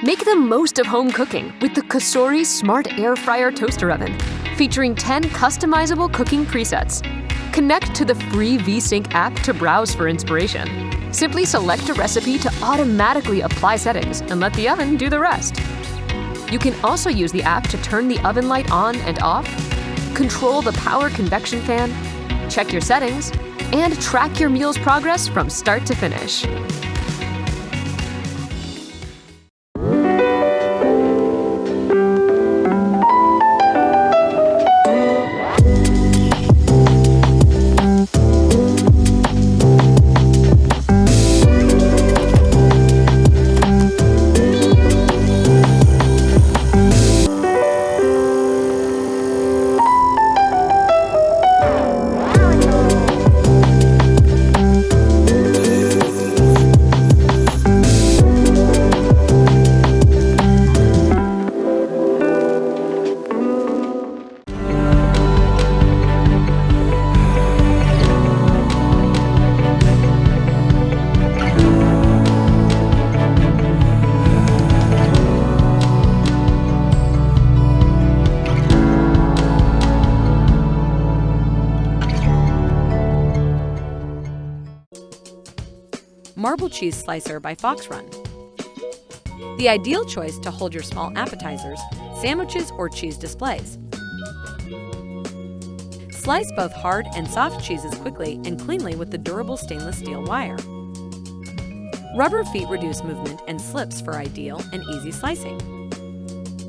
Make the most of home cooking with the Cosori Smart Air Fryer Toaster Oven, featuring 10 customizable cooking presets. Connect to the free VSync app to browse for inspiration. Simply select a recipe to automatically apply settings and let the oven do the rest. You can also use the app to turn the oven light on and off, control the power convection fan, check your settings, and track your meal's progress from start to finish. Marble Cheese Slicer by Fox Run. The ideal choice to hold your small appetizers, sandwiches, or cheese displays. Slice both hard and soft cheeses quickly and cleanly with the durable stainless steel wire. Rubber feet reduce movement and slips for ideal and easy slicing.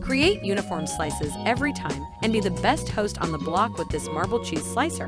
Create uniform slices every time and be the best host on the block with this marble cheese slicer.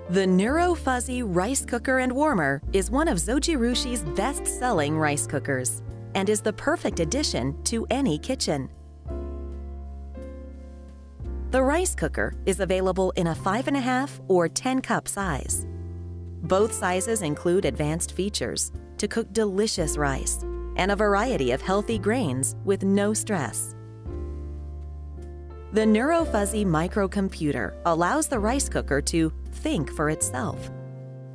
The Neuro Fuzzy Rice Cooker and Warmer is one of Zojirushi best-selling rice cookers and is the perfect addition to any kitchen. The rice cooker is available in a 5.5 or 10-cup size. Both sizes include advanced features to cook delicious rice and a variety of healthy grains with no stress. The Neuro Fuzzy microcomputer allows the rice cooker to think for itself.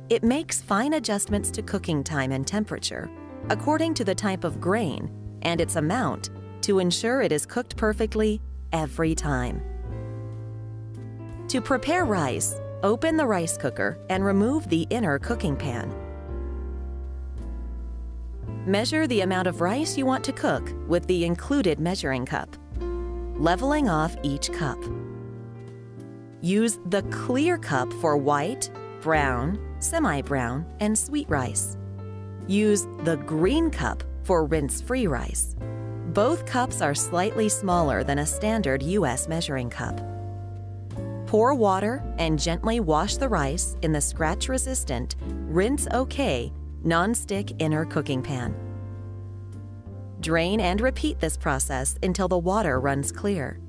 It makes fine adjustments to cooking time and temperature according to the type of grain and its amount to ensure it is cooked perfectly every time. To prepare rice, open the rice cooker and remove the inner cooking pan. Measure the amount of rice you want to cook with the included measuring cup, leveling off each cup. Use the clear cup for white, brown, semi-brown, and sweet rice. Use the green cup for rinse-free rice. Both cups are slightly smaller than a standard U.S. measuring cup. Pour water and gently wash the rice in the scratch-resistant, rinse-okay, non-stick inner cooking pan. Drain and repeat this process until the water runs clear.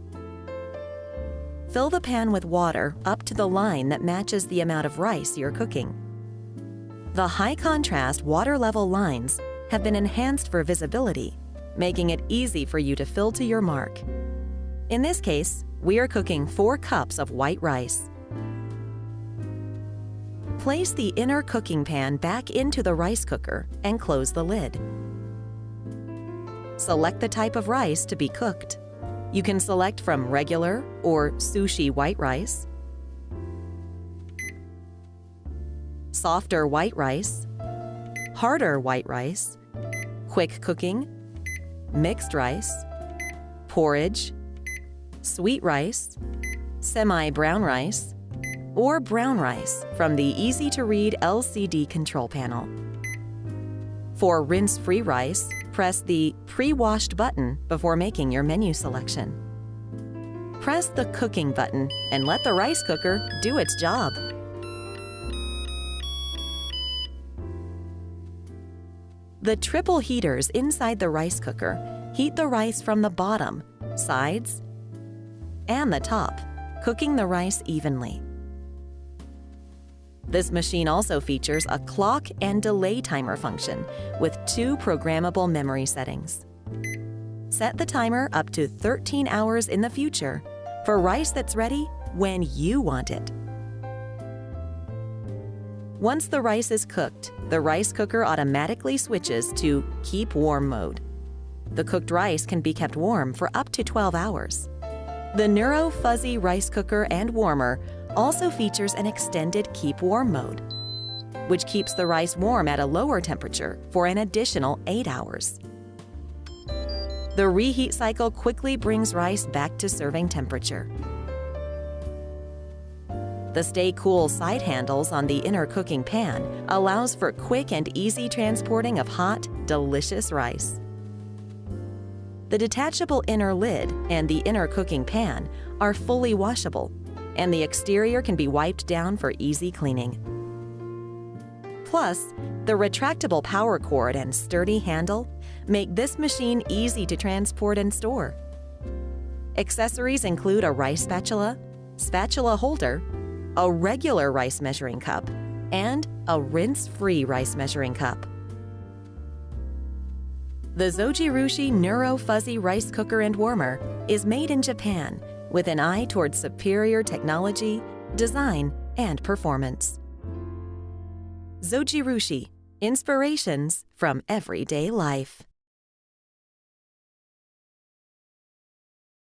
Fill the pan with water up to the line that matches the amount of rice you're cooking. The high-contrast water-level lines have been enhanced for visibility, making it easy for you to fill to your mark. In this case, we are cooking 4 cups of white rice. Place the inner cooking pan back into the rice cooker and close the lid. Select the type of rice to be cooked. You can select from regular or sushi white rice, softer white rice, harder white rice, quick cooking, mixed rice, porridge, sweet rice, semi-brown rice, or brown rice from the easy-to-read LCD control panel. For rinse-free rice, press the Pre-Washed button before making your menu selection. Press the Cooking button and let the rice cooker do its job. The triple heaters inside the rice cooker heat the rice from the bottom, sides, and the top, cooking the rice evenly. This machine also features a clock and delay timer function with 2 programmable memory settings. Set the timer up to 13 hours in the future for rice that's ready when you want it. Once the rice is cooked, the rice cooker automatically switches to Keep Warm mode. The cooked rice can be kept warm for up to 12 hours. The Neuro Fuzzy Rice Cooker and Warmer also features an extended Keep Warm mode, which keeps the rice warm at a lower temperature for an additional 8 hours. The reheat cycle quickly brings rice back to serving temperature. The Stay Cool side handles on the inner cooking pan allows for quick and easy transporting of hot, delicious rice. The detachable inner lid and the inner cooking pan are fully washable, and the exterior can be wiped down for easy cleaning. Plus, the retractable power cord and sturdy handle make this machine easy to transport and store. Accessories include a rice spatula, spatula holder, a regular rice measuring cup, and a rinse-free rice measuring cup. The Zojirushi Neuro Fuzzy Rice Cooker and Warmer is made in Japan with an eye towards superior technology, design, and performance. Zojirushi, inspirations from everyday life.